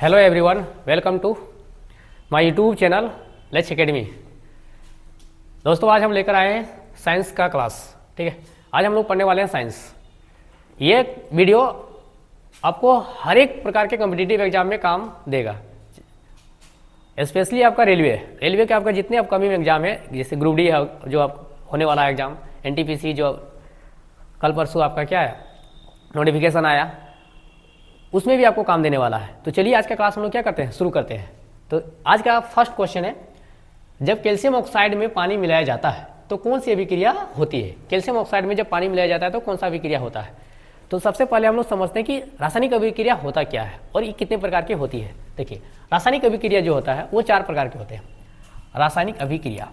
Hello everyone, welcome to my YouTube channel Let's Academy. दोस्तों, आज हम लेकर आए हैं साइंस का क्लास। ठीक है, आज हम लोग पढ़ने वाले हैं साइंस। ये वीडियो आपको हर एक प्रकार के कॉम्पिटिटिव एग्जाम में काम देगा, स्पेशली आपका रेलवे के आपका जितने अपकमिंग एग्जाम है, जैसे ग्रुप डी है जो आप होने वाला है एग्जाम, एनटीपीसी जो कल परसों आपका क्या है नोटिफिकेशन आया, उसमें भी आपको काम देने वाला है। तो चलिए आज का क्लास हम लोग क्या करते हैं, शुरू करते हैं। तो आज का फर्स्ट क्वेश्चन है, जब कैल्शियम ऑक्साइड में पानी मिलाया जाता है तो कौन सी अभिक्रिया होती है। कैल्शियम ऑक्साइड में जब पानी मिलाया जाता है तो कौन सा अभिक्रिया होता है। तो सबसे पहले हम लोग समझते हैं कि रासायनिक अभिक्रिया होता क्या है और ये कितने प्रकार की होती है। देखिए, रासायनिक अभिक्रिया जो होता है वो 4 प्रकार के होते हैं। रासायनिक अभिक्रिया,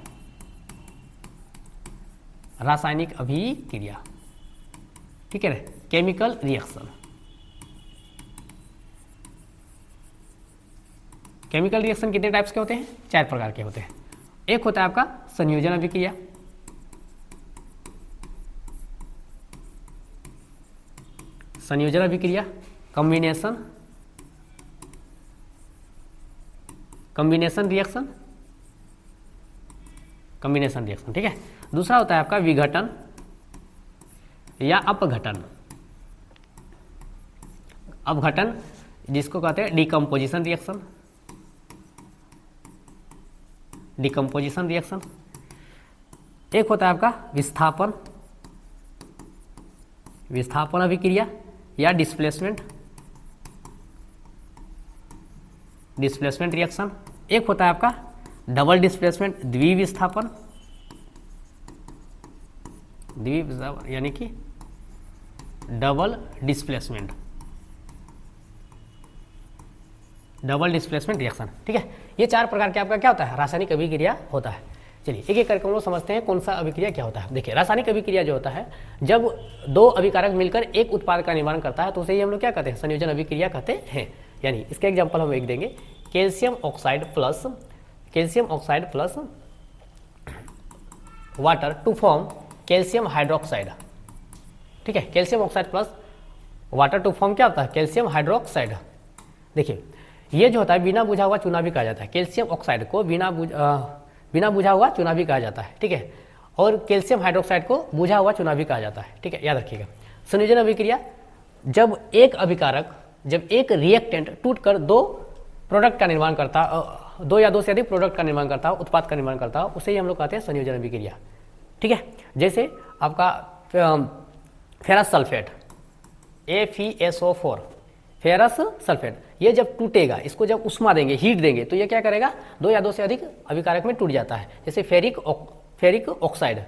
ठीक है ना, केमिकल रिएक्शन। केमिकल रिएक्शन कितने टाइप्स के होते हैं, 4 प्रकार के होते हैं। एक होता है आपका संयोजन अभिक्रिया, कॉम्बिनेशन रिएक्शन, ठीक है। दूसरा होता है आपका विघटन या अपघटन, जिसको कहते हैं डिकम्पोजिशन रिएक्शन। एक होता है आपका विस्थापन अभिक्रिया या डिस्प्लेसमेंट रिएक्शन। एक होता है आपका डबल डिस्प्लेसमेंट, द्विविस्थापन, यानी कि डबल डिस्प्लेसमेंट रिएक्शन, ठीक है। ये 4 प्रकार के आपका क्या होता है, रासायनिक अभिक्रिया होता है। चलिए एक एक करके हम लोग समझते हैं कौन सा अभिक्रिया क्या होता है। देखिए, रासायनिक अभिक्रिया जो होता है, जब 2 अभिकारक मिलकर एक उत्पाद का निर्माण करता है तो उसे ही हम लोग क्या कहते हैं, संयोजन अभिक्रिया कहते हैं। यानी इसका एग्जाम्पल हम एक देंगे, calcium oxide plus water to form calcium hydroxide. ठीक है, calcium oxide plus water to form क्या होता है, कैल्शियम हाइड्रोक्साइड। देखिए, ये जो होता है बिना बुझा हुआ चूना भी कहा जाता है। कैल्शियम ऑक्साइड को बिना बुझा हुआ चूना भी कहा जाता है, ठीक है। और कैल्शियम हाइड्रोक्साइड को बुझा हुआ चूना भी कहा जाता है, ठीक है, याद रखिएगा। संयोजन अभिक्रिया, जब एक रिएक्टेंट टूटकर 2 प्रोडक्ट का निर्माण करता, 2 या 2 से अधिक प्रोडक्ट का निर्माण करता हो, उत्पाद का निर्माण करता हो, उसे ही हम लोग कहते हैं संयोजन अभिक्रिया, ठीक है। जैसे आपका ferrous sulphate FeSO4, ferrous sulphate, ये जब टूटेगा, इसको जब उष्मा देंगे, हीट देंगे, तो ये क्या करेगा, 2 या 2 से अधिक अभिकारक में टूट जाता है। जैसे ferric oxide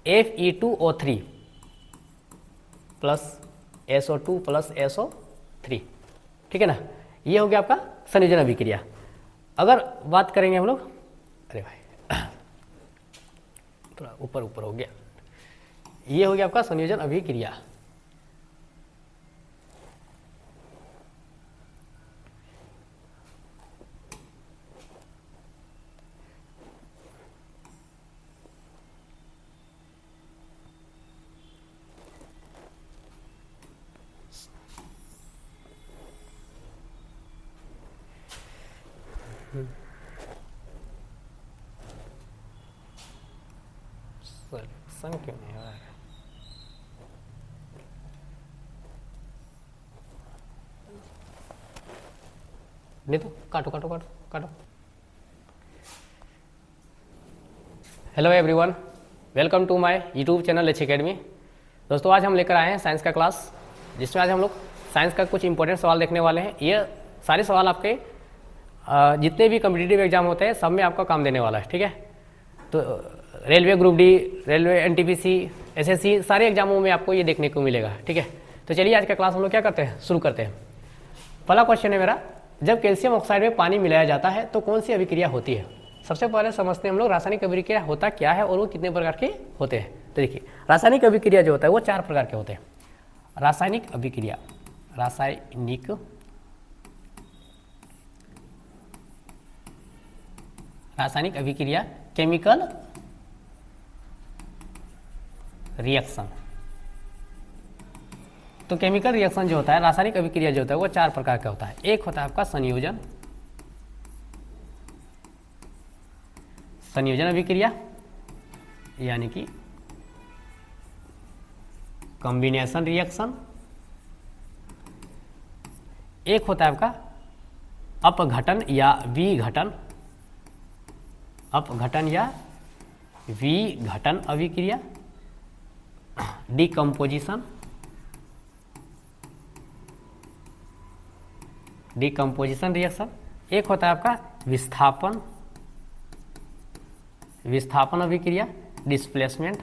Fe2O3 plus SO2 plus SO3, ठीक है ना। ये हो गया आपका संयोजन अभिक्रिया। अगर बात करेंगे हम लोग, अरे भाई थोड़ा ऊपर हो गया, ये हो गया आपका संयोजन अभिक्रिया। क्यों नहीं हो रहा है, नहीं तो काटो। Hello everyone, welcome to my YouTube channel Let's Academy. दोस्तों, आज हम लेकर आए हैं साइंस का क्लास, जिसमें आज हम लोग साइंस का कुछ इंपॉर्टेंट सवाल देखने वाले हैं। ये सारे सवाल आपके जितने भी कॉम्पिटिटिव एग्जाम होते हैं सब में आपका काम देने वाला है, ठीक है। तो railway group D, railway NTPC, SSC, सारे एग्जामों में आपको ये देखने को मिलेगा, ठीक है। तो चलिए आज का क्लास हम लोग क्या करते हैं, शुरू करते हैं। पहला क्वेश्चन है मेरा, जब कैल्शियम ऑक्साइड में पानी मिलाया जाता है तो कौन सी अभिक्रिया होती है। सबसे पहले समझते हैं हम लोग रासायनिक अभिक्रिया होता क्या है और वो कितने प्रकार के होते हैं। तो देखिए, रासायनिक अभिक्रिया जो होता है वो 4 प्रकार के होते हैं। रासायनिक अभिक्रिया, केमिकल रिएक्शन। तो केमिकल रिएक्शन जो होता है, रासायनिक अभिक्रिया जो होता है वो 4 प्रकार का होता है। एक होता है आपका संयोजन, संयोजन अभिक्रिया यानी कि कॉम्बिनेशन रिएक्शन। एक होता है आपका अपघटन या विघटन, अपघटन या विघटन अभिक्रिया, डिकम्पोजिशन, डिकम्पोजिशन रिएक्शन। एक होता है आपका विस्थापन, विस्थापन अभिक्रिया, डिस्प्लेसमेंट।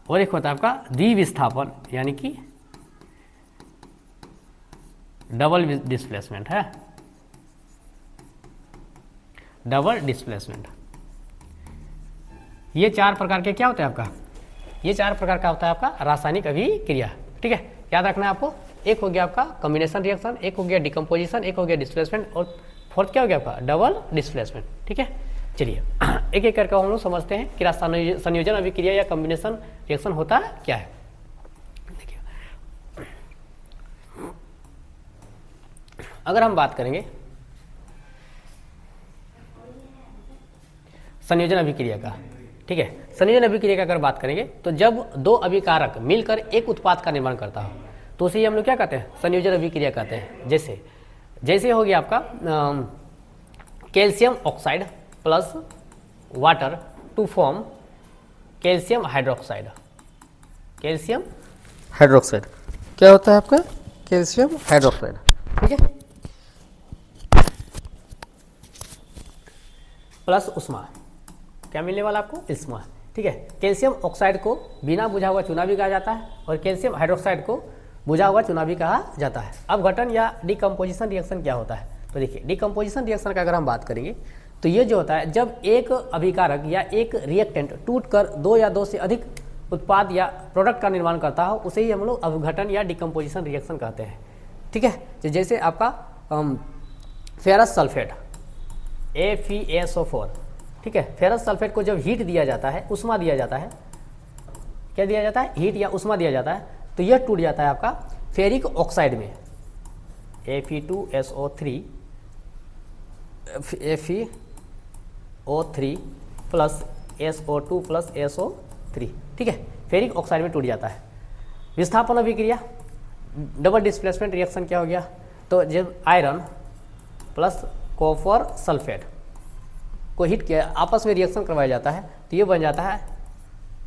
और एक होता है आपका द्विविस्थापन यानी कि डबल डिस्प्लेसमेंट है, डबल डिस्प्लेसमेंट। ये 4 प्रकार के क्या होते हैं आपका, ये 4 प्रकार का होता है आपका रासायनिक अभिक्रिया। ठीक है, याद रखना है आपको। एक हो गया आपका कॉम्बिनेशन रिएक्शन, एक हो गया डिकम्पोजिशन, एक हो गया डिस्प्लेसमेंट, और फोर्थ क्या हो गया आपका डबल डिस्प्लेसमेंट। ठीक है, चलिए एक एक करके हम लोग समझते हैं कि संयोजन अभिक्रिया या कॉम्बिनेशन रिएक्शन होता क्या है। देखिए, अगर हम बात करेंगे संयोजन अभिक्रिया का, ठीक है, संयोजन अभिक्रिया का अगर बात करेंगे तो जब 2 अभिकारक मिलकर एक उत्पाद का निर्माण करता हो तो उसे हम लोग क्या कहते हैं, संयोजन अभिक्रिया कहते हैं। जैसे जैसे हो गया आपका calcium oxide plus water to form calcium hydroxide. Calcium hydroxide क्या होता है आपका, कैल्शियम हाइड्रोक्साइड। ठीक है, प्लस उष्मा, क्या मिलने वाला आपको, उष्मा। ठीक है, कैल्शियम ऑक्साइड को बिना बुझा हुआ चूना भी कहा जाता है और कैल्शियम हाइड्रोक्साइड को बुझा हुआ चूना भी कहा जाता है। अपघटन या डिकम्पोजिशन रिएक्शन क्या होता है, तो देखिए डिकम्पोजिशन रिएक्शन का अगर हम बात करेंगे तो ये जो होता है जब एक अभिकारक या एक रिएक्टेंट टूटकर 2 या 2 से अधिक उत्पाद या प्रोडक्ट का निर्माण करता हो उसे ही हम लोग अपघटन या डिकम्पोजिशन रिएक्शन कहते हैं। ठीक है, तो जैसे आपका फेरस सल्फेट FeSO4, ठीक है, फेरस सल्फेट को जब हीट दिया जाता है, उष्मा दिया जाता है, क्या दिया जाता है, हीट या उष्मा दिया जाता है, तो यह टूट जाता है आपका फेरिक ऑक्साइड में Fe2SO3 FeO3 plus SO2 plus SO3। ठीक है, फेरिक ऑक्साइड में टूट जाता है। विस्थापन अभिक्रिया डबल डिस्प्लेसमेंट रिएक्शन क्या हो गया, तो जब आयरन प्लस कॉपर सल्फेट को हीट किया आपस में रिएक्शन करवाया जाता है तो ये बन जाता है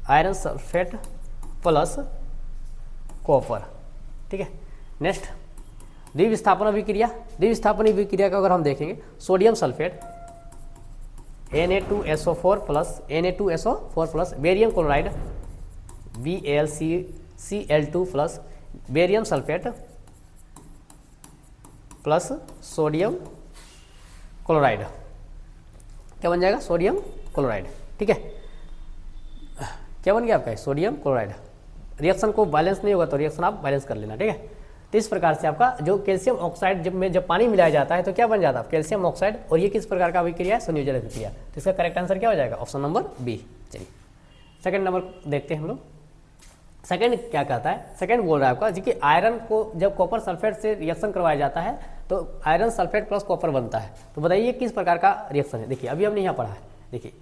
आयरन सल्फेट प्लस कॉपर। ठीक है, नेक्स्ट द्विविस्थापन अभिक्रिया। द्विविस्थापन अभिक्रिया का अगर हम देखेंगे sodium sulphate Na2SO4 plus Na2SO4 plus barium chloride BaCl2 plus barium sulphate plus sodium chloride, क्या बन जाएगा, सोडियम क्लोराइड। ठीक है, क्या बन गया आपका, सोडियम क्लोराइड। रिएक्शन को बैलेंस नहीं होगा तो रिएक्शन आप बैलेंस कर लेना। ठीक है, तो इस प्रकार से आपका जो कैल्शियम ऑक्साइड जब पानी मिलाया जाता है तो क्या बन जाता है, कैल्शियम ऑक्साइड। और ये किस प्रकार का अभिक्रिया है, संयोजन अभिक्रिया। तो इसका करेक्ट आंसर क्या हो जाएगा, ऑप्शन नंबर बी। चलिए सेकंड नंबर देखते हैं हम लोग। सेकंड क्या कहता है, सेकंड बोल रहा है आपका जी कि आयरन को जब कॉपर सल्फेट से रिएक्शन करवाया जाता है तो आयरन सल्फेट प्लस कॉपर बनता है। तो बताइए किस प्रकार का रिएक्शन है। देखिए अभी हमने यहाँ पढ़ा है, देखिए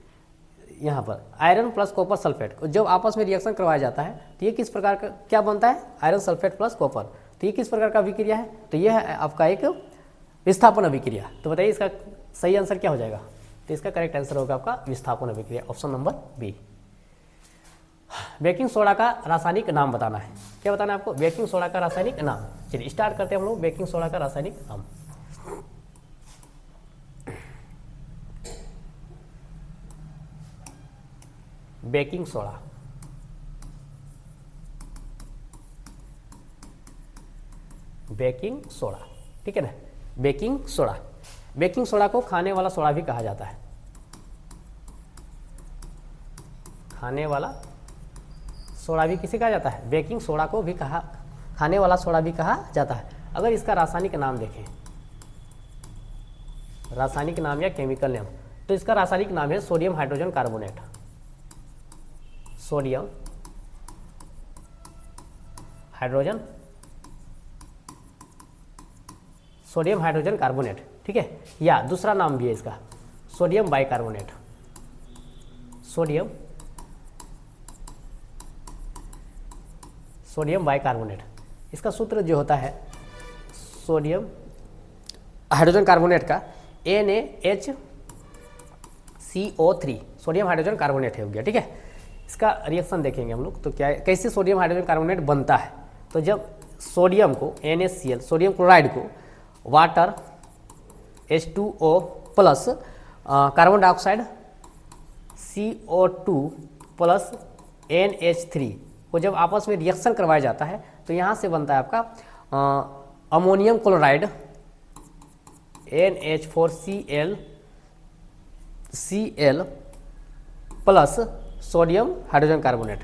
यहाँ पर आयरन प्लस कॉपर सल्फेट को जब आपस में रिएक्शन करवाया जाता है तो ये किस प्रकार का क्या बनता है, आयरन सल्फेट प्लस कॉपर। तो ये किस प्रकार का अभिक्रिया है, तो यह है आपका एक विस्थापन अभिक्रिया। तो बताइए इसका सही आंसर क्या हो जाएगा, तो इसका करेक्ट आंसर होगा आपका विस्थापन अभिक्रिया, option number B. Baking soda का रासायनिक नाम बताना है, क्या बताना है आपको, बेकिंग सोडा का रासायनिक नाम। चलिए स्टार्ट करते हैं हम लोग, बेकिंग सोडा का रासायनिक नाम। बेकिंग सोडा, बेकिंग सोडा, ठीक है ना, बेकिंग सोडा। बेकिंग सोडा को खाने वाला सोडा भी कहा जाता है, खाने वाला सोडा भी किसे कहा जाता है, बेकिंग सोडा को भी कहा, खाने वाला सोडा भी कहा जाता है। अगर इसका रासायनिक नाम देखें, रासायनिक नाम या केमिकल नेम, तो इसका रासायनिक नाम है sodium hydrogen carbonate. Sodium hydrogen, sodium hydrogen carbonate, ठीक है। या दूसरा नाम भी है इसका सोडियम बाइकार्बोनेट, सोडियम बाइकार्बोनेट। इसका सूत्र जो होता है सोडियम हाइड्रोजन कार्बोनेट का NaHCO3, सोडियम हाइड्रोजन कार्बोनेट है, हो गया, ठीक है। इसका रिएक्शन देखेंगे हम लोग, तो क्या कैसे सोडियम हाइड्रोजन कार्बोनेट बनता है। तो जब सोडियम को NaCl, सोडियम क्लोराइड को water H2O plus carbon dioxide CO2 plus NH3 को जब आपस में रिएक्शन करवाया जाता है तो यहाँ से बनता है आपका ammonium chloride NH4Cl plus sodium hydrogen carbonate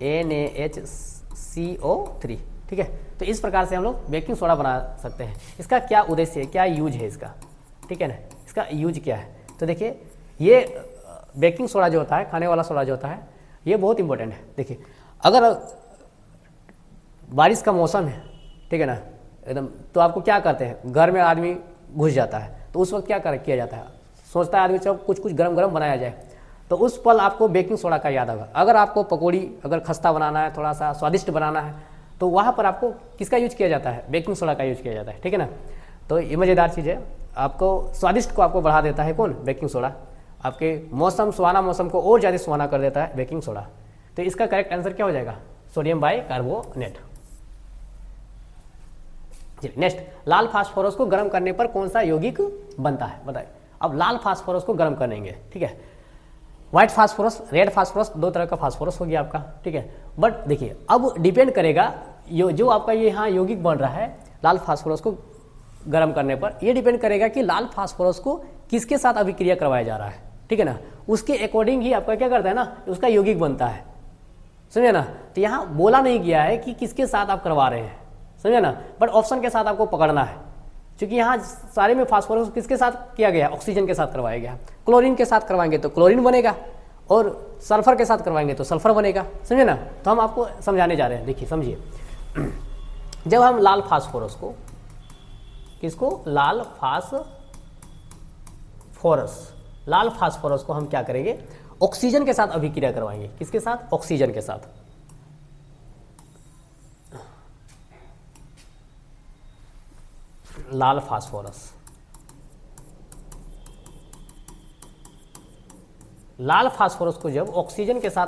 NaHCO3, ठीक है। तो इस प्रकार से हम लोग बेकिंग सोडा बना सकते हैं। इसका क्या उद्देश्य है, क्या यूज है इसका, ठीक है ना, इसका यूज क्या है। तो देखिए ये बेकिंग सोडा जो होता है, खाने वाला सोडा जो होता है, ये बहुत इंपॉर्टेंट है। देखिए अगर बारिश का मौसम है, ठीक है ना, एकदम, तो आपको क्या करते हैं, घर में आदमी घुस जाता है तो उस वक्त क्या किया जाता है, सोचता है आदमी चलो कुछ गरम गरम बनाया जाए, तो उस पल आपको बेकिंग सोडा का याद होगा। अगर आपको पकौड़ी अगर खस्ता बनाना है, थोड़ा सा स्वादिष्ट बनाना है, तो वहाँ पर आपको किसका यूज किया जाता है, बेकिंग सोडा का यूज किया जाता है, ठीक है ना। तो ये मज़ेदार चीज़ है, आपको स्वादिष्ट को आपको बढ़ा देता है कौन, बेकिंग सोडा। आपके सुहाना मौसम को और ज़्यादा सुहाना कर देता है बेकिंग सोडा। तो इसका करेक्ट आंसर क्या हो जाएगा, सोडियम बाइकार्बोनेट। नेक्स्ट, लाल फास्फोरस को गर्म करने पर कौन सा यौगिक बनता है, बताइए। अब लाल फास्फोरस को गर्म करेंगे, ठीक है। व्हाइट फास्फोरस, रेड फास्फोरस, दो तरह का फास्फोरस हो गया आपका, ठीक है। बट देखिए अब डिपेंड करेगा जो आपका ये यहाँ यौगिक बन रहा है लाल फास्फोरस को गर्म करने पर, ये डिपेंड करेगा कि लाल फास्फोरस को किसके साथ अभिक्रिया करवाया जा रहा है, ठीक है ना। उसके अकॉर्डिंग ही आपका क्या करता है ना, उसका यौगिक बनता है, समझे ना। तो यहाँ बोला नहीं गया है कि किसके साथ आप करवा रहे हैं, समझे ना, बट ऑप्शन के साथ आपको पकड़ना है, क्योंकि यहाँ सारे में फास्फोरस किसके साथ किया गया, ऑक्सीजन के साथ करवाया गया। क्लोरीन के साथ करवाएंगे तो क्लोरीन बनेगा, और सल्फर के साथ करवाएंगे तो सल्फर बनेगा, समझे ना। तो हम आपको समझाने जा रहे हैं, देखिए समझिए। जब हम लाल फास्फोरस को, किसको, लाल फास्फोरस को हम क्या करेंगे, ऑक्सीजन के साथ अभिक्रिया करवाएंगे। किसके साथ, ऑक्सीजन के साथ। लाल फास्फोरस को जब ऑक्सीजन के साथ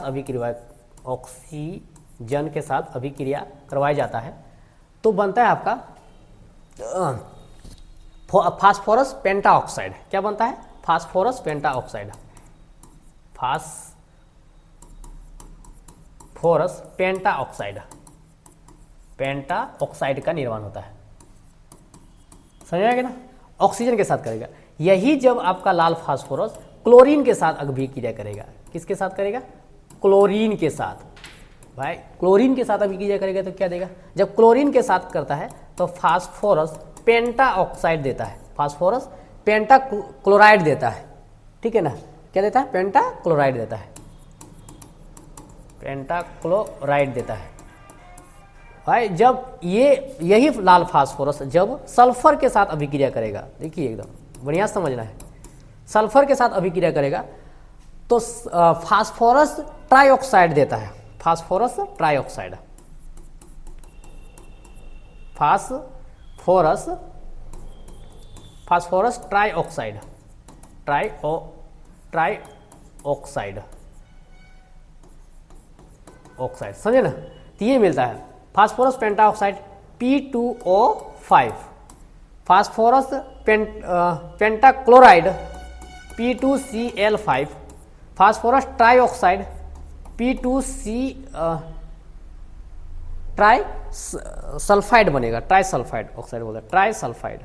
अभिक्रिया करवाया जाता है तो बनता है आपका फास्फोरस पेंटाऑक्साइड। क्या बनता है, फास्फोरस पेंटाऑक्साइड। फास्फोरस पेंटाऑक्साइड का निर्माण होता है, समझ आएगा ना, ऑक्सीजन के साथ करेगा। यही जब आपका लाल फास्फोरस क्लोरीन के साथ अभिक्रिया करेगा, किसके साथ करेगा, क्लोरीन के साथ। भाई क्लोरीन के साथ अभिक्रिया करेगा तो क्या देगा, जब क्लोरीन के साथ करता है तो फास्फोरस पेंटाऑक्साइड देता है, फास्फोरस पेंटाक्लोराइड देता है, ठीक है ना। क्या देता है, पेंटाक्लोराइड देता है, पेंटाक्लोराइड देता है। भाई जब यही लाल फास्फोरस जब सल्फर के साथ अभिक्रिया करेगा, देखिए एकदम बढ़िया समझना है, सल्फर के साथ अभिक्रिया करेगा तो फास्फोरस ट्राइऑक्साइड देता है, phosphorus trioxide, phosphorus trioxide, oxide, समझे ना। तो ये मिलता है phosphorus pentoxide P2O5, phosphorus pentachloride P2Cl5, phosphorus trioxide P2C try sulphide बनेगा, ट्राइसल्फाइड ऑक्साइड बोलते हैं, ट्राइसल्फाइड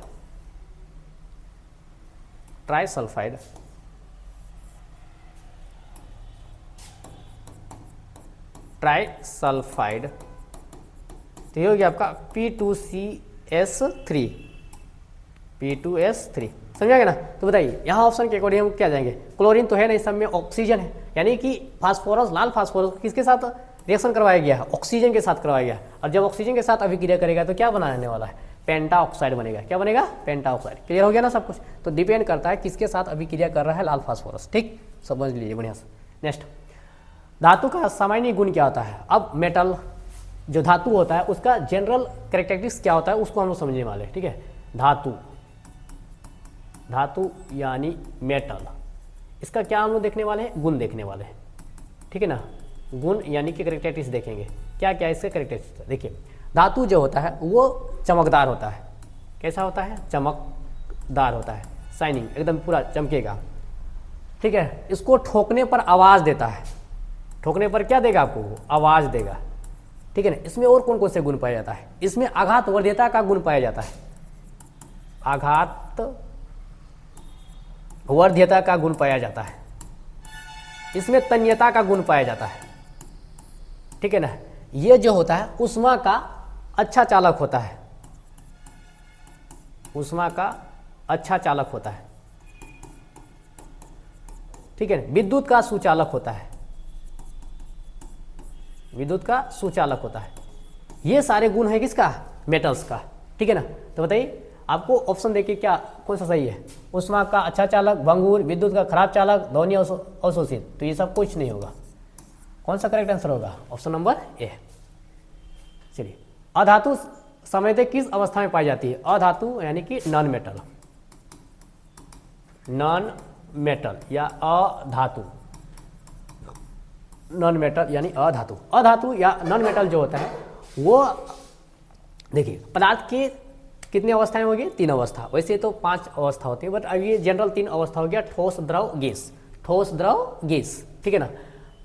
तो ये हो गया आपका P2S3, समझ गया ना। तो बताइए यहाँ ऑप्शन के अकॉर्डिंग हम क्या जाएंगे, क्लोरीन तो है नहीं, सब में ऑक्सीजन है, यानी कि फास्फोरस, लाल फास्फोरस किसके साथ रिएक्शन करवाया गया है? ऑक्सीजन के साथ करवाया गया है। और जब ऑक्सीजन के साथ अभिक्रिया करेगा तो क्या बनाने वाला है? पेंटा ऑक्साइड बनेगा। क्या बनेगा? पेंटा ऑक्साइड। क्लियर हो गया ना सब कुछ? तो डिपेंड करता है किसके साथ अभिक्रिया कर रहा है लाल फास्फोरस। ठीक, समझ लीजिए बढ़िया से। नेक्स्ट, धातु का सामान्य गुण क्या होता है? अब मेटल जो धातु होता है उसका जनरल कैरेक्टरिस्टिक्स क्या होता है उसको हम लोग समझने वाले हैं। ठीक है, धातु, धातु यानी मेटल, इसका क्या हम लोग देखने वाले हैं? गुण देखने वाले हैं। ठीक है ना, गुण यानी कि कैरेक्टरिस्टिक्स देखेंगे। क्या क्या इसके कैरेक्टरिस्टिक्स? देखिए, धातु जो होता है वो चमकदार होता है। कैसा होता है? चमकदार होता है, शाइनिंग, एकदम पूरा चमकेगा। ठीक है, इसको ठोकने पर आवाज़ देता है। ठोकने पर क्या देगा आपको? आवाज़ देगा। ठीक है ना। इसमें और कौन कौन से गुण पाया जाता है? इसमें आघात वर्ध्यता का गुण पाया जाता है। आघात वर्ध्यता का गुण पाया जाता है। इसमें तन्यता का गुण पाया जाता है। ठीक है ना। ये जो होता है ऊष्मा का अच्छा चालक होता है। ऊष्मा का अच्छा चालक होता है। ठीक है ना। विद्युत का सुचालक होता है। विद्युत का सुचालक होता है। ये सारे गुण है किसका? मेटल्स का। ठीक है ना। तो बताइए आपको ऑप्शन देखिए क्या कौन सा सही है? ऊष्मा का अच्छा चालक, भंगुर, विद्युत का खराब चालक, ध्वनि अवशोषित। तो ये सब कुछ नहीं होगा। कौन सा करेक्ट आंसर होगा? Option number A. चलिए, अधातु सामान्यतः किस अवस्था में पाई जाती है? अधातु यानी कि नॉन मेटल, नॉन मेटल या अधातु, नॉन मेटल यानी अधातु। अधातु या नॉन मेटल जो होता है वो देखिए पदार्थ के कितनी अवस्थाएं होगी? 3 अवस्था। वैसे तो 5 अवस्था होती है, बट अब ये जनरल 3 अवस्था हो गया, ठोस, द्रव, गैस। ठोस, द्रव, गैस। ठीक है ना।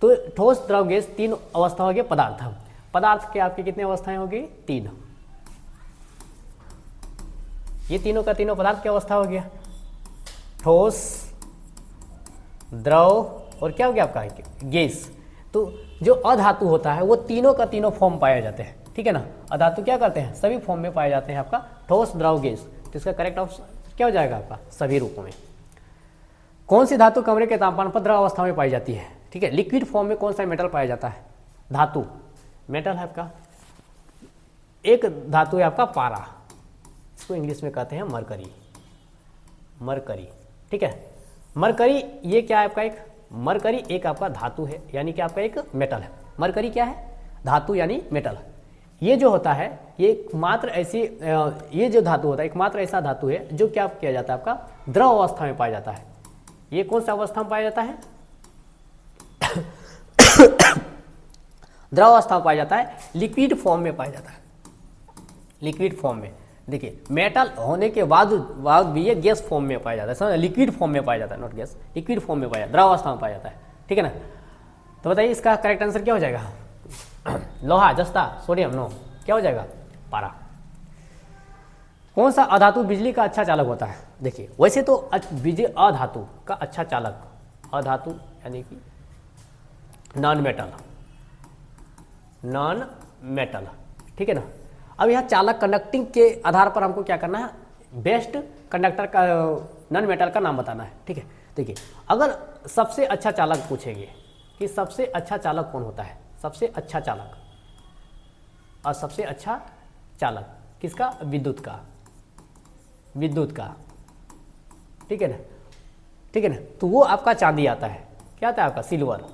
तो ठोस, द्रव, गैस 3 अवस्था हो गया पदार्थ। पदार्थ के आपकी कितनी अवस्थाएं होगी? 3। ये तीनों का तीनों पदार्थ की अवस्था हो गया, ठोस, द्रव और क्या हो गया आपका? गैस। तो जो अधातु होता है वो तीनों का तीनों फॉर्म पाए जाते हैं। ठीक है ना। अधातु क्या करते हैं? सभी फॉर्म में पाए जाते हैं आपका, ठोस, द्रव, गैस। तो इसका करेक्ट ऑप्शन क्या हो जाएगा आपका? सभी रूपों में। कौन सी धातु कमरे के तापमान पर द्रव अवस्था में पाई जाती है? ठीक है। लिक्विड फॉर्म में कौन सा मेटल पाया जाता है? धातु, मेटल है आपका। एक धातु है आपका पारा, इसको इंग्लिश में कहते हैं मरकरी। मरकरी। ठीक है। मरकरी ये क्या है आपका? एक मरकरी एक आपका धातु है, यानी कि आपका एक मेटल है। मरकरी क्या है? धातु यानी मेटल। ये जो होता है ये एकमात्र ऐसी ये जो धातु होता है एकमात्र ऐसा धातु है जो क्या किया जाता है आपका? द्रव अवस्था में पाया जाता है। ये कौन सा अवस्था में पाया जाता है? द्रव अवस्था में पाया जाता है, लिक्विड फॉर्म में पाया जाता है। लिक्विड फॉर्म में देखिए, मेटल होने के बाद भी ये गैस फॉर्म में पाया जाता है, लिक्विड फॉर्म में पाया जाता है, नॉट गैस, लिक्विड फॉर्म में पाया जाता है, द्रव अवस्था में पाया जाता है। ठीक है ना। तो बताइए इसका करेक्ट आंसर क्या हो जाएगा? लोहा, जस्ता, सोडियम, नो, क्या हो जाएगा? पारा। कौन सा अधातु बिजली का अच्छा चालक होता है? देखिए वैसे तो बिजली अधातु का अच्छा चालक, अधातु यानी कि नॉन मेटल, नॉन मेटल। ठीक है ना। अब यहाँ चालक कंडक्टिंग के आधार पर हमको क्या करना है? बेस्ट कंडक्टर का नॉन मेटल का नाम बताना है। ठीक है। देखिए अगर सबसे अच्छा चालक पूछेंगे कि सबसे अच्छा चालक कौन होता है? सबसे अच्छा चालक, और सबसे अच्छा चालक किसका? विद्युत का, विद्युत का। ठीक है ना। ठीक है ना। तो वो आपका चांदी आता है। क्या आता है आपका? सिल्वर,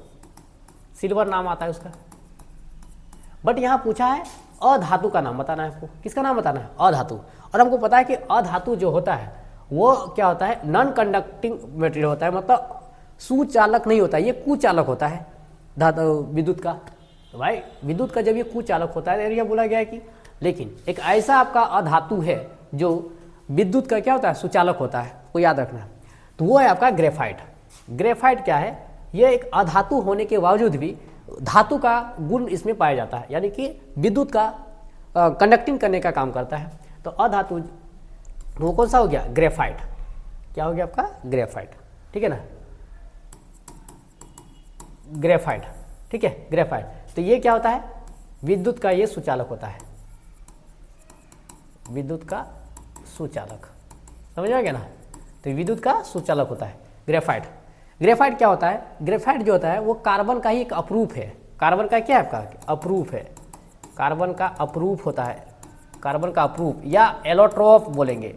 सिल्वर नाम आता है उसका। बट यहाँ पूछा है अधातु का नाम बताना है आपको। किसका नाम बताना है? अधातु। और हमको पता है कि अधातु जो होता है वो क्या होता है? नॉन कंडक्टिंग मटेरियल होता है, मतलब सुचालक नहीं होता है, ये कुचालक होता है धातु विद्युत का। तो भाई विद्युत का जब ये कुचालक होता है, एरिया बोला गया है कि, लेकिन एक ऐसा आपका अधातु है जो विद्युत का क्या होता है? सुचालक होता है, वो याद रखना। तो वो है आपका ग्रेफाइट। ग्रेफाइट क्या है? ये एक अधातु होने के बावजूद भी धातु का गुण इसमें पाया जाता है, यानी कि विद्युत का कंडक्टिंग करने का काम करता है। तो अधातु वो कौन सा हो गया? ग्रेफाइट। क्या हो गया आपका? ग्रेफाइट। ठीक है ना। ग्रेफाइट। ठीक है, ग्रेफाइट। तो ये क्या होता है? विद्युत का ये सुचालक होता है, विद्युत का सुचालक। समझ आ गया ना। तो विद्युत का सुचालक होता है ग्रेफाइट। ग्रेफाइट क्या होता है? ग्रेफाइट जो होता है वो कार्बन का ही एक अप्रूफ है। कार्बन का क्या है आपका? अप्रूफ है। कार्बन का अप्रूफ होता है, कार्बन का अप्रूफ, या एलोट्रोप बोलेंगे,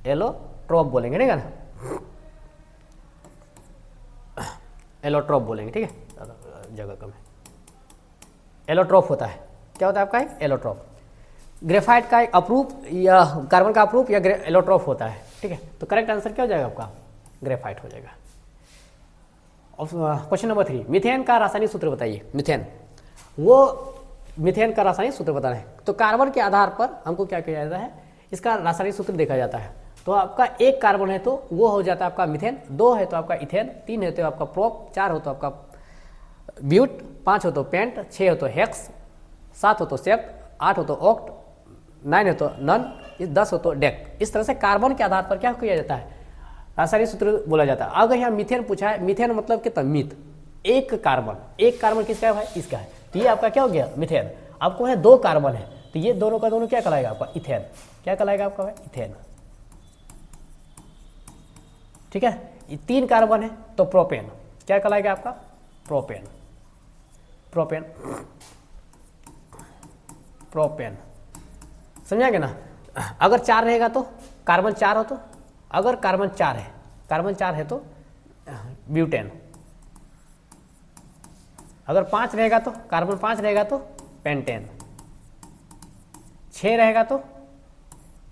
एलोट्रोप बोलेंगे, ठीक है ना, एलोट्रोप बोलेंगे, ठीक है, जगह कम है। एलोट्रोप होता है, क्या होता है आपका? एक एलोट्रोप। ग्रेफाइट का एक अप्रूफ या कार्बन का अप्रूफ या एलोट्रोप होता है, ठीक है। तो करेक्ट आंसर क्या हो जाएगा आपका? ग्रेफाइट हो जाएगा। क्वेश्चन नंबर 3, मीथेन का रासायनिक सूत्र बताइए। मीथेन, वो मीथेन का रासायनिक सूत्र बताना है। तो कार्बन के आधार पर हमको क्या किया जाता है? इसका रासायनिक सूत्र देखा जाता है। तो आपका एक कार्बन है तो वो हो जाता है आपका मीथेन, 2 है तो आपका इथेन, 3 है तो आपका प्रोप, 4 हो तो आपका ब्यूट, 5 हो तो पेंट, 6 हो तो हेक्स, 7 हो तो सेप्ट, 8 हो तो ऑक्ट, 9 हो तो नन, 10 हो तो डेक। इस तरह से कार्बन के आधार पर क्या किया जाता है? रासायनिक सूत्र बोला जाता है। अगर यहाँ मीथेन पूछा है, मीथेन मतलब कितना? मीथ, एक कार्बन। एक कार्बन किसका है भाई? इसका है। तो ये आपका क्या हो गया? मीथेन। आपको है 2 कार्बन है तो ये दोनों का दोनों क्या कहलाएगा आपका? इथेन। क्या कहलाएगा आपका भाई? इथेन, ठीक है। 3 कार्बन है तो प्रोपेन। क्या कहलाएगा आपका? Propane, propane, propane. समझाएंगे ना? अगर 4 रहेगा तो कार्बन 4 हो तो, अगर कार्बन 4 है, कार्बन 4 है तो ब्यूटेन। अगर 5 रहेगा तो, कार्बन 5 रहेगा तो पेंटेन। 6 रहेगा तो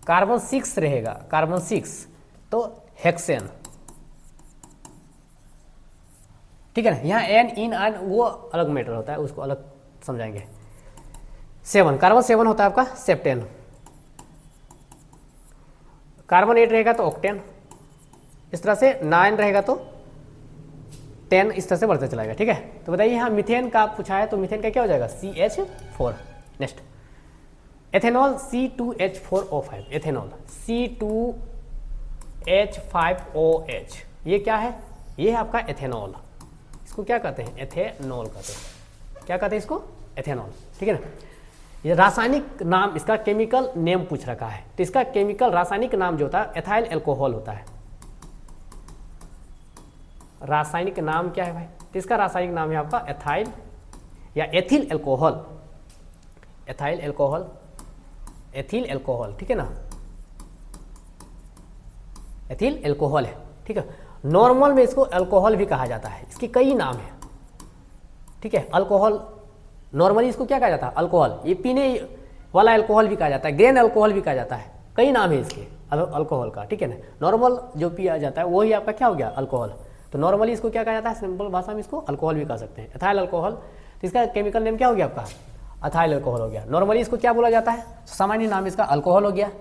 कार्बन 6 रहेगा, कार्बन 6 तो हेक्सेन, ठीक है ना। यहाँ एन, इन, आन वो अलग मैटर होता है, उसको अलग समझाएंगे। 7, कार्बन 7 होता है आपका सेप्टेन। कार्बन 8 रहेगा तो ऑक्टेन। इस तरह से 9 रहेगा तो 10, इस तरह से बढ़ते चलाएगा, ठीक है। तो बताइए यहाँ मीथेन का पूछा है तो मीथेन का क्या हो जाएगा? CH4। Next, ethanol C2H4O5। Ethanol C2H5OH, ये क्या है? ये है आपका एथेनॉल। इसको क्या कहते हैं? एथेनॉल कहते हैं। क्या कहते हैं इसको? एथेनॉल, ठीक है ना। ये रासायनिक नाम, इसका केमिकल नेम पूछ रखा है तो इसका केमिकल रासायनिक नाम जो होता है एथाइल एल्कोहल होता है। रासायनिक नाम क्या है भाई? तो इसका रासायनिक नाम है आपका एथाइल या ethyl alcohol. Ethyl alcohol, ethyl alcohol, ठीक है ना, एथिल एल्कोहल है, ठीक है। नॉर्मल में इसको अल्कोहल भी कहा जाता है, इसके कई नाम है, ठीक है। अल्कोहल नॉर्मली इसको क्या कहा जाता है? अल्कोहल। ये पीने वाला अल्कोहल भी कहा जाता है, ग्रेन अल्कोहल भी कहा जाता है, कई नाम है इसके अल्कोहल का, ठीक है ना। नॉर्मल जो पिया जाता है वही आपका क्या हो गया? अल्कोहल। तो नॉर्मली इसको क्या कहा जाता है? सिंपल भाषा में इसको अल्कोहल भी कह सकते हैं, एथाइल अल्कोहल। तो इसका केमिकल नेम क्या हो गया आपका? एथाइल अल्कोहल हो गया। नॉर्मली इसको क्या बोला जाता है? सामान्य नाम इसका अल्कोहल हो गया,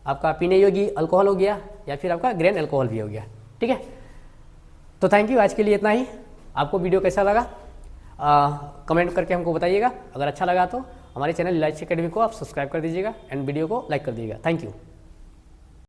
आपका पीने योग्य अल्कोहल हो गया, या फिर आपका ग्रेन अल्कोहल भी हो गया, ठीक है। तो थैंक यू, आज के लिए इतना ही। आपको वीडियो कैसा लगा कमेंट करके हमको बताइएगा। अगर अच्छा लगा तो हमारे चैनल इलायची एकेडमी को आप सब्सक्राइब कर दीजिएगा एंड वीडियो को लाइक कर दीजिएगा। Thank you.